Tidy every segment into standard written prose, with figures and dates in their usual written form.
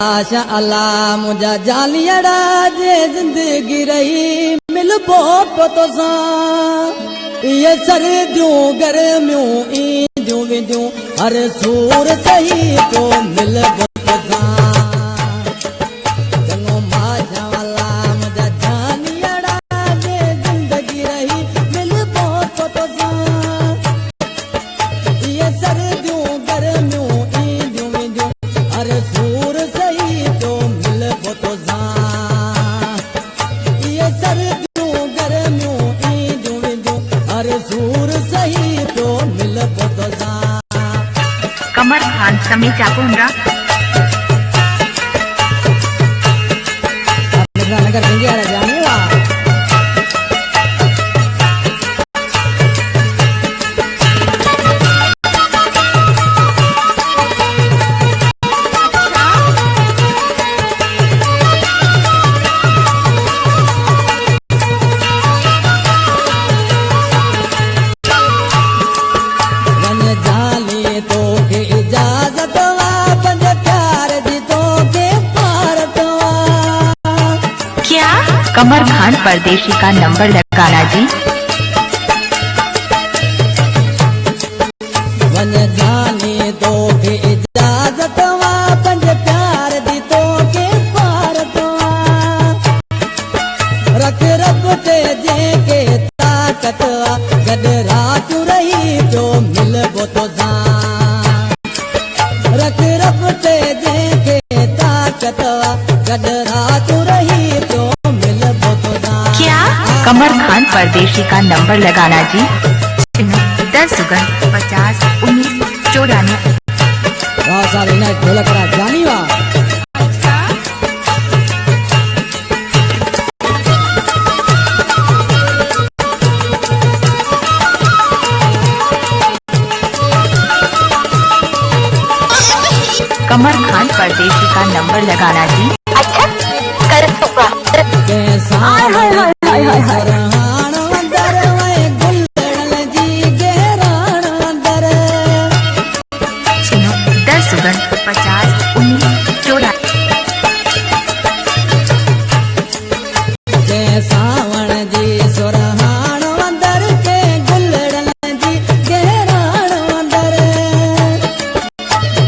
माशा अल्लाह मुझा जालियड़ा जे जिंदगी रही मिल पोप तो सा ये सर्दियों गर्मियों ईंदियों विंदियों हर सूर सही तो मिल पोप सा चङो माशा अल्लाह मुझा जालियड़ा जे जिंदगी रही मिल पोप तो सा ये सर्दियों गर्मियों ईंदियों विंदियों हर सूर कमर खान समी चाकुंडा नगर इंडिया जाने कमर खान परदेशी का नंबर लगाना जी। वन जाने तो के इजाजत वा पंज प्यार दी तो के पारत रख रब ते जे के ताकत गड रात रही जो मिल बो तो जा रख रब ते जे के ताकत गड रात रही जो कमर खान परदेशी का नंबर लगाना जी। 10 50 19 94 सारे ना ढोलक करा जानी वा कमर खान परदेशी का नंबर लगाना जी। अच्छा कर सरहान अंदर वे गुलड़ल जी गेरान अंदर 10 50 19 94 सावण जी सुरहान अंदर के गुलड़ल जी गेरान अंदर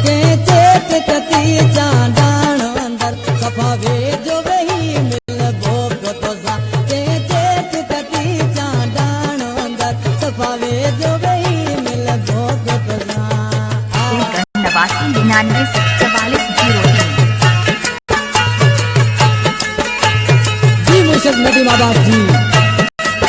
के चेत कती चांदान अंदर सफा वे जो वही मिल भोग तो सा के चेत कती चांदान अंदर सफा वे जो वही मिल भोग तो सा 89 99 44 जी मुर्शद नदीम आबाद जी।